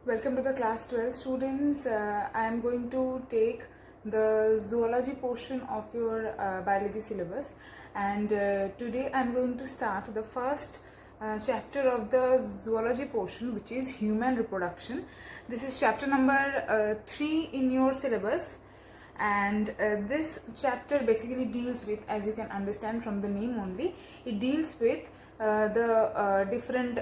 Welcome to the class 12 students. I am going to take the zoology portion of your biology syllabus, and today I am going to start the first chapter of the zoology portion, which is human reproduction. This is chapter number 3 in your syllabus, and this chapter basically deals with, as you can understand from the name only, it deals with the different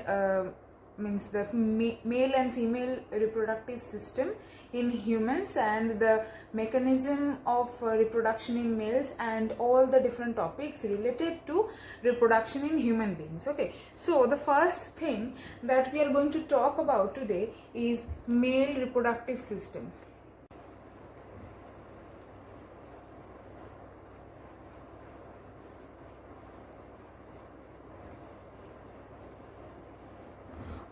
means the male and female reproductive system in humans and the mechanism of reproduction in males and all the different topics related to reproduction in human beings. Okay, so the first thing that we are going to talk about today is male reproductive system.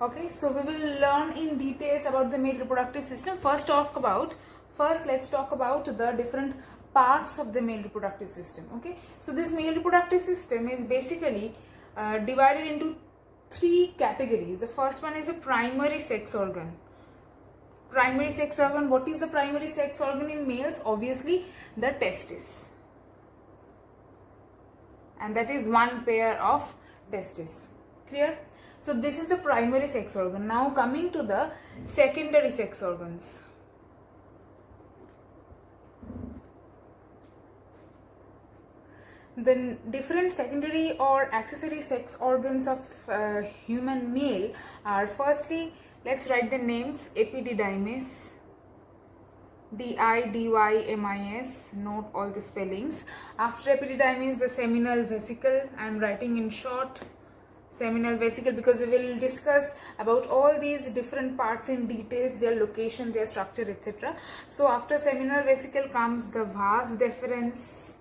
Okay, so we will learn in details about the male reproductive system. First, let's talk about the different parts of the male reproductive system. Okay, so this male reproductive system is basically divided into 3 categories. The first one is a primary sex organ. Primary sex organ. What is the primary sex organ in males? Obviously, the testis, and that is one pair of testes. Clear? So this is the primary sex organ. Now coming to the secondary sex organs. The different secondary or accessory sex organs of human male are, firstly, let's write the names: epididymis, D-I-D-Y-M-I-S, note all the spellings. After epididymis, the seminal vesicle, I am writing in short seminal vesicle because we will discuss about all these different parts in details, their location, their structure, etc. So after seminal vesicle comes the vas deferens.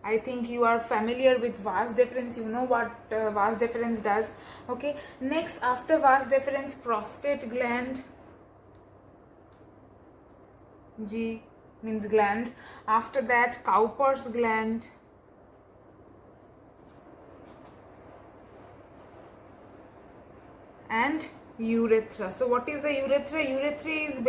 I think you are familiar with vas deferens, you know what vas deferens does. Okay, next after vas deferens, prostate gland. G means gland. After that, Cowper's gland. And urethra. So what is the urethra? Urethra is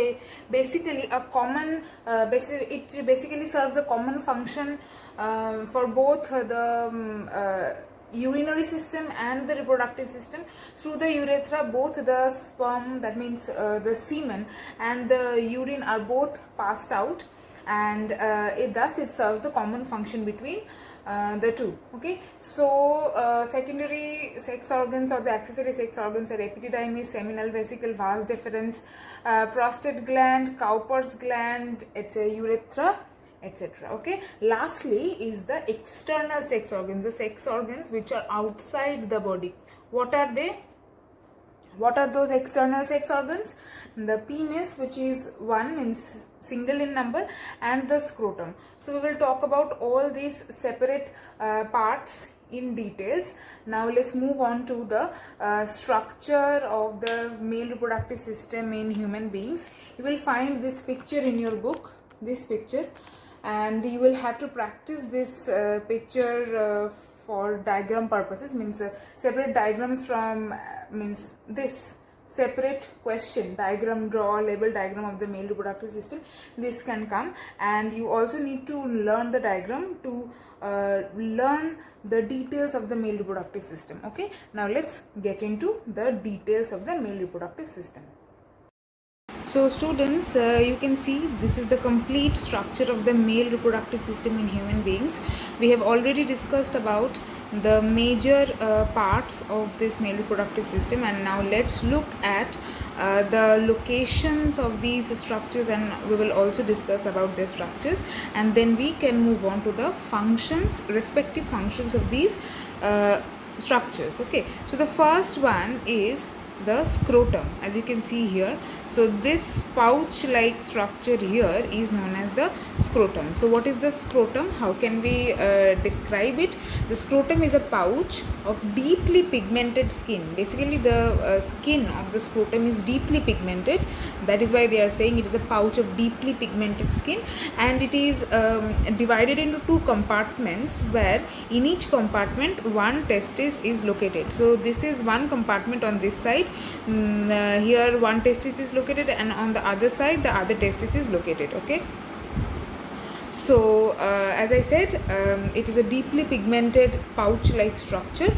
basically a common, it basically serves a common function for both the urinary system and the reproductive system. Through the urethra, both the sperm, that means the semen, and the urine are both passed out, and thus it serves the common function between the two. Okay, so secondary sex organs or the accessory sex organs are epididymis, seminal vesicle, vas deferens, prostate gland, Cowper's gland, etc., urethra, etc. Okay, lastly is the external sex organs, the sex organs which are outside the body. What are they? What are those external sex organs? The penis, which is one, means single in number, and the scrotum. So we will talk about all these separate parts in details. Now let's move on to the structure of the male reproductive system in human beings. You will find this picture in your book, this picture, and you will have to practice this picture for diagram purposes, means separate diagrams from means this separate question diagram, draw label diagram of the male reproductive system. This can come, and you also need to learn the diagram to learn the details of the male reproductive system. Okay, now let's get into the details of the male reproductive system. So students, you can see this is the complete structure of the male reproductive system in human beings. We have already discussed about the major parts of this male reproductive system, and now let's look at the locations of these structures, and we will also discuss about their structures, and then we can move on to the functions, respective functions of these structures. Okay, so the first one is the scrotum, as you can see here. So this pouch like structure here is known as the scrotum. So what is the scrotum? How can we describe it? The scrotum is a pouch of deeply pigmented skin. Basically the skin of the scrotum is deeply pigmented. That is why they are saying it is a pouch of deeply pigmented skin, and it is divided into 2 compartments, where in each compartment one testis is located. So this is one compartment on this side, here one testis is located, and on the other side the other testis is located. Okay, so as I said, it is a deeply pigmented pouch like structure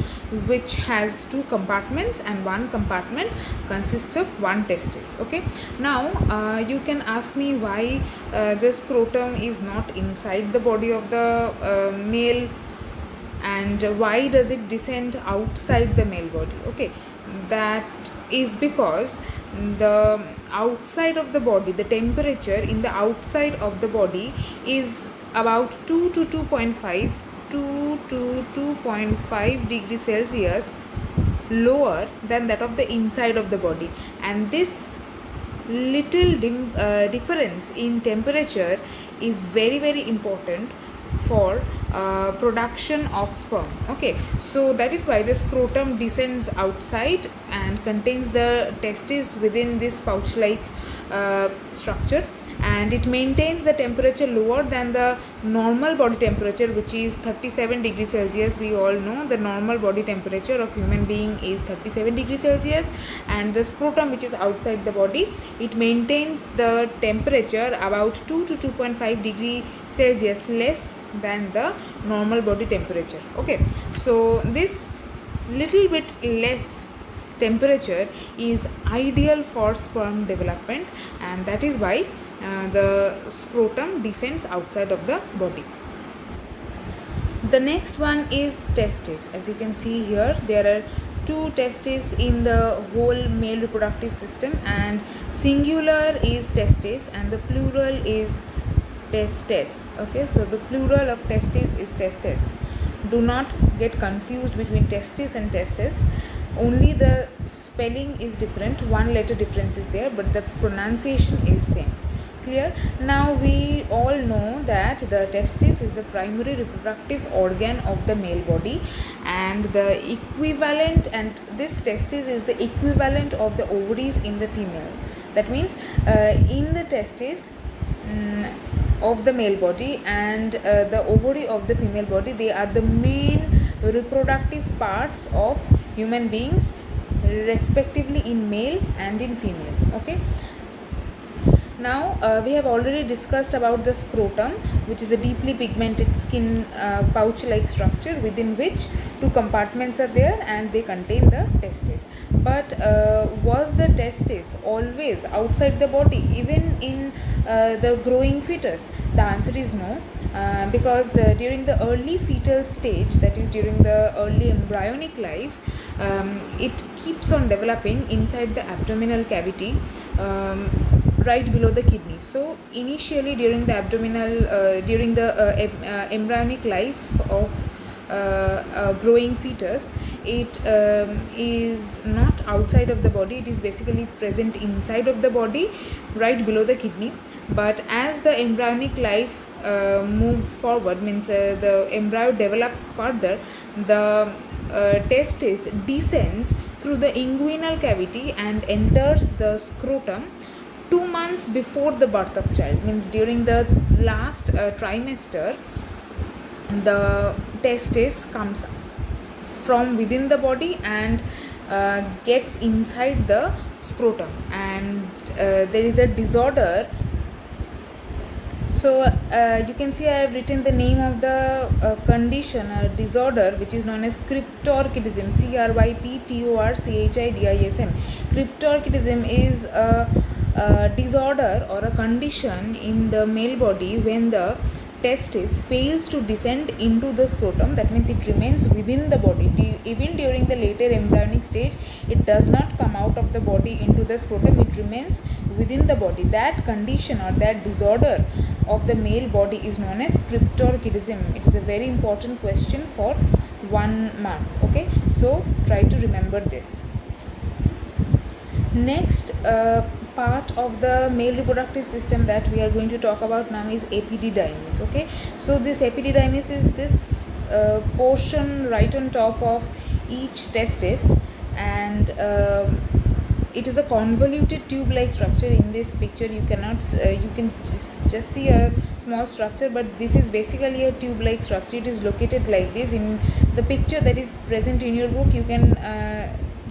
which has two compartments, and one compartment consists of one testis. Okay, now you can ask me why the scrotum is not inside the body of the male, and why does it descend outside the male body. Okay, that is because the outside of the body, the temperature in the outside of the body is about 2 to 2.5 degrees Celsius lower than that of the inside of the body, and this little difference in temperature is very, very important for production of sperm. Okay, so that is why the scrotum descends outside and contains the testes within this pouch like structure, and it maintains the temperature lower than the normal body temperature, which is 37 degrees Celsius. We all know the normal body temperature of human being is 37 degrees Celsius, and the scrotum, which is outside the body, it maintains the temperature about 2 to 2.5 degrees Celsius less than the normal body temperature. Okay, so this little bit less temperature is ideal for sperm development, and that is why the scrotum descends outside of the body. The next one is testes. As you can see here, there are two testes in the whole male reproductive system, and singular is testes and the plural is testes. Okay, so the plural of testes is testes. Do not get confused between testis and testes. Only the spelling is different, one letter difference is there, but the pronunciation is same. Clear? Now we all know that the testis is the primary reproductive organ of the male body, and the equivalent, and this testis is the equivalent of the ovaries in the female. That means in the testis of the male body and the ovary of the female body, they are the main reproductive parts of human beings, respectively in male and in female. Okay, now we have already discussed about the scrotum, which is a deeply pigmented skin pouch like structure within which two compartments are there and they contain the testes. But was the testis always outside the body even in the growing fetus? The answer is no, because during the early fetal stage, that is during the early embryonic life, it keeps on developing inside the abdominal cavity, right below the kidney. So initially during the embryonic life of a growing fetus, it is not outside of the body, it is basically present inside of the body, right below the kidney. But as the embryonic life moves forward, means the embryo develops further, the testis descends through the inguinal cavity and enters the scrotum 2 months before the birth of child. Means during the last trimester, the testis comes from within the body and gets inside the scrotum, and there is a disorder. So you can see I have written the name of the condition or disorder, which is known as cryptorchidism. CRYPTORCHIDISM. Cryptorchidism is a disorder or a condition in the male body when the testis fails to descend into the scrotum. That means it remains within the body. Even during the later embryonic stage, it does not come out of the body into the scrotum, it remains within the body. That condition or that disorder of the male body is known as cryptorchidism. It is a very important question for 1 mark. Okay, so try to remember this. Next part of the male reproductive system that we are going to talk about now is epididymis. Okay, so this epididymis is this portion right on top of each testis, and it is a convoluted tube like structure. In this picture you cannot you can just see a small structure, but this is basically a tube like structure. It is located like this. In the picture that is present in your book, you can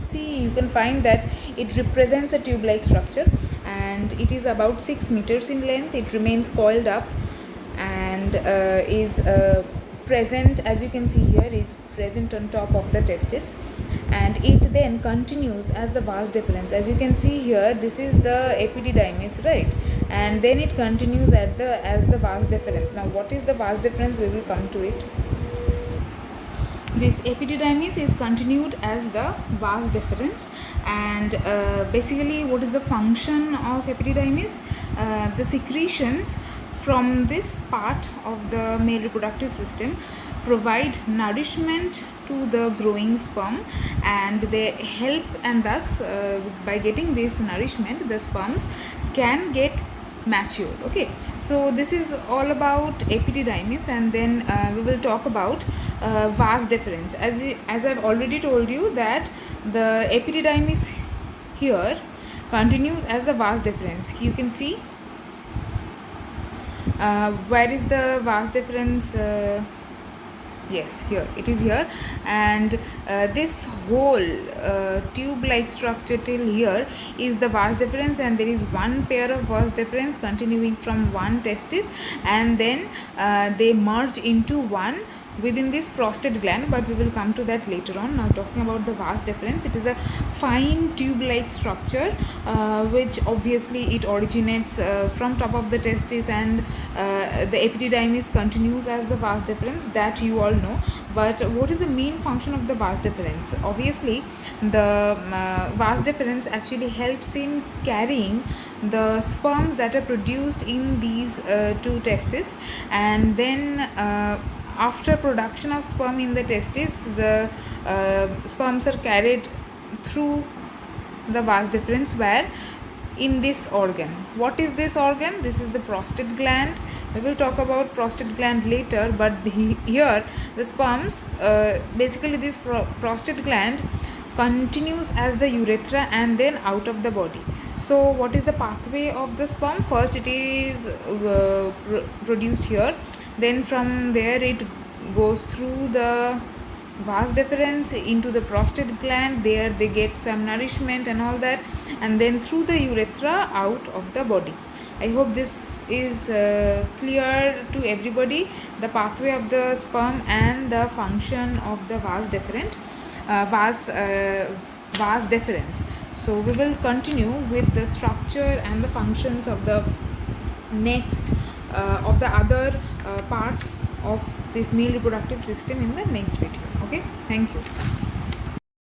see, you can find that it represents a tube-like structure, and it is about 6 meters in length. It remains coiled up and is present, as you can see here, is present on top of the testis, and it then continues as the vas deferens. As you can see here, this is the epididymis, right? And then it continues as the vas deferens. Now what is the vas deferens? We will come to it. This epididymis is continued as the vas deferens, and basically what is the function of epididymis? The secretions from this part of the male reproductive system provide nourishment to the growing sperm, and they help, and thus by getting this nourishment the sperms can get matured. Okay, so this is all about epididymis, and then we will talk about vas deferens. As I've already told you that the epididymis here continues as the vas deferens. You can see where is the vas deferens? Yes, here it is here, and this whole tube-like structure till here is the vas deferens, and there is one pair of vas deferens continuing from one testis, and then they merge into one within this prostate gland, but we will come to that later on. Now talking about the vas deferens, it is a fine tube-like structure which obviously it originates from top of the testis, and the epididymis continues as the vas deferens, that you all know. But what is the main function of the vas deferens? Obviously the vas deferens actually helps in carrying the sperms that are produced in these two testes, and then after production of sperm in the testis, the sperms are carried through the vas deferens, where in this organ. What is this organ? This is the prostate gland. We will talk about prostate gland later, but here the sperms, basically this prostate gland continues as the urethra and then out of the body. So what is the pathway of the sperm? First it is produced here, then from there it goes through the vas deferens into the prostate gland. There they get some nourishment and all that, and then through the urethra out of the body. I hope this is clear to everybody, the pathway of the sperm and the function of the vas deferens. So we will continue with the structure and the functions of the next of the other parts of this male reproductive system in the next video. Okay, thank you.